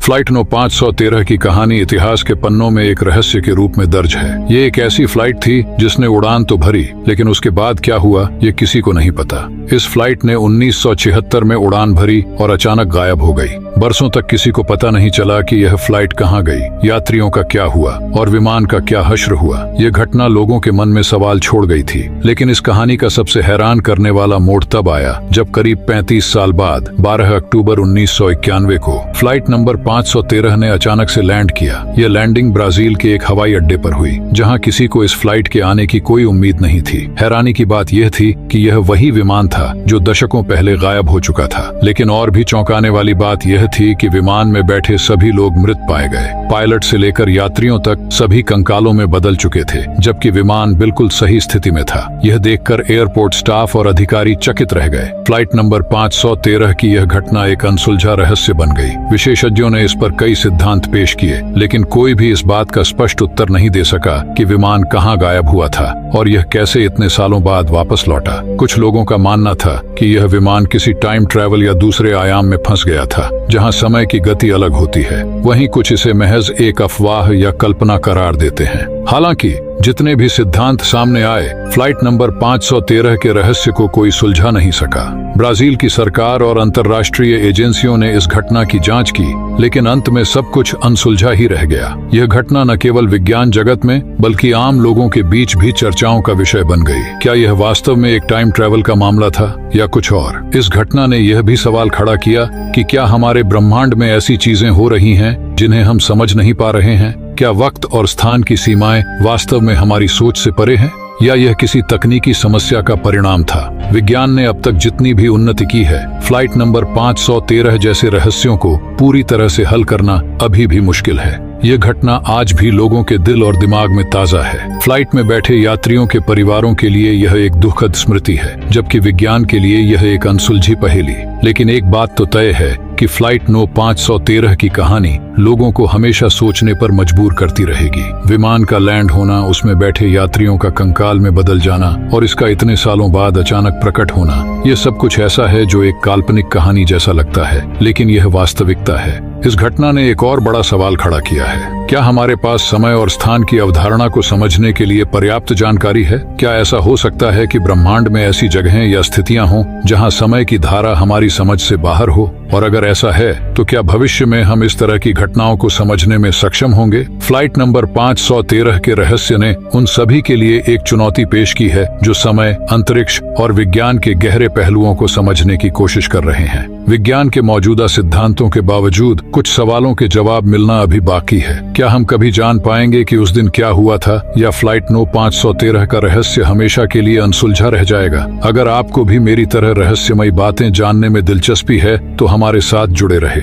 Flight no 513 की कहानी इतिहास के पन्नों में एक रहस्य के रूप में दर्ज है। ये एक ऐसी फ्लाइट थी जिसने उड़ान तो भरी, लेकिन उसके बाद क्या हुआ ये किसी को नहीं पता। इस फ्लाइट ने 1976 में उड़ान भरी और अचानक गायब हो गई। बरसों तक किसी को पता नहीं चला कि यह फ्लाइट कहाँ गई, यात्रियों का क्या हुआ और विमान का क्या हश्र हुआ। यह घटना लोगों के मन में सवाल छोड़ गई थी, लेकिन इस कहानी का सबसे हैरान करने वाला मोड़ तब आया जब करीब 35 साल बाद 12 अक्टूबर 1991 को फ्लाइट नंबर 513 ने अचानक से लैंड किया। यह लैंडिंग ब्राजील के एक हवाई अड्डे पर हुई, जहां किसी को इस फ्लाइट के आने की कोई उम्मीद नहीं थी। हैरानी की बात यह थी कि यह वही विमान था जो दशकों पहले गायब हो चुका था। लेकिन और भी चौंकाने वाली बात यह थी कि विमान में बैठे सभी लोग मृत पाए गए। पायलट से लेकर यात्रियों तक सभी कंकालों में बदल चुके थे, जबकि विमान बिल्कुल सही स्थिति में था। यह देखकर एयरपोर्ट स्टाफ और अधिकारी चकित रह गए। फ्लाइट नंबर 513 की यह घटना एक अनसुलझा रहस्य बन गई। विशेषज्ञों ने इस पर कई सिद्धांत पेश किए, लेकिन कोई भी इस बात का स्पष्ट उत्तर नहीं दे सका कि विमान कहां गायब हुआ था और यह कैसे इतने सालों बाद वापस लौटा। कुछ लोगों का मानना था कि यह विमान किसी टाइम ट्रैवल या दूसरे आयाम में फंस गया था, जहां समय की गति अलग होती है। वहीं कुछ इसे महज एक अफवाह या कल्पना करार देते हैं। हालांकि जितने भी सिद्धांत सामने आए, फ्लाइट नंबर 513 के रहस्य को कोई सुलझा नहीं सका। ब्राजील की सरकार और अंतर्राष्ट्रीय एजेंसियों ने इस घटना की जांच की, लेकिन अंत में सब कुछ अनसुलझा ही रह गया। यह घटना न केवल विज्ञान जगत में बल्कि आम लोगों के बीच भी चर्चाओं का विषय बन गई। क्या यह वास्तव में एक टाइम ट्रैवल का मामला था या कुछ और? इस घटना ने यह भी सवाल खड़ा किया कि क्या हमारे ब्रह्मांड में ऐसी चीजें हो रही हैं जिन्हें हम समझ नहीं पा रहे हैं? क्या वक्त और स्थान की सीमाएं वास्तव में हमारी सोच से परे हैं, या यह किसी तकनीकी समस्या का परिणाम था? विज्ञान ने अब तक जितनी भी उन्नति की है, फ्लाइट नंबर 513 जैसे रहस्यों को पूरी तरह से हल करना अभी भी मुश्किल है। यह घटना आज भी लोगों के दिल और दिमाग में ताजा है। फ्लाइट में बैठे यात्रियों के परिवारों के लिए यह एक दुखद स्मृति है, जबकि विज्ञान के लिए यह एक अनसुलझी पहेली। लेकिन एक बात तो तय है कि फ्लाइट नो 513 की कहानी लोगों को हमेशा सोचने पर मजबूर करती रहेगी। विमान का लैंड होना, उसमें बैठे यात्रियों का कंकाल में बदल जाना और इसका इतने सालों बाद अचानक प्रकट होना, यह सब कुछ ऐसा है जो एक काल्पनिक कहानी जैसा लगता है, लेकिन यह वास्तविकता है। इस घटना ने एक और बड़ा सवाल खड़ा किया है। क्या हमारे पास समय और स्थान की अवधारणा को समझने के लिए पर्याप्त जानकारी है? क्या ऐसा हो सकता है कि ब्रह्मांड में ऐसी जगहें या स्थितियां हों जहां समय की धारा हमारी समझ से बाहर हो? और अगर ऐसा है तो क्या भविष्य में हम इस तरह की घटनाओं को समझने में सक्षम होंगे? फ्लाइट नंबर 513 के रहस्य ने उन सभी के लिए एक चुनौती पेश की है जो समय, अंतरिक्ष और विज्ञान के गहरे पहलुओं को समझने की कोशिश कर रहे हैं। विज्ञान के मौजूदा सिद्धांतों के बावजूद कुछ सवालों के जवाब मिलना अभी बाकी है। क्या हम कभी जान पाएंगे कि उस दिन क्या हुआ था, या फ्लाइट नो 513 का रहस्य हमेशा के लिए अनसुलझा रह जाएगा? अगर आपको भी मेरी तरह रहस्यमयी बातें जानने में दिलचस्पी है तो हमारे साथ जुड़े रहे।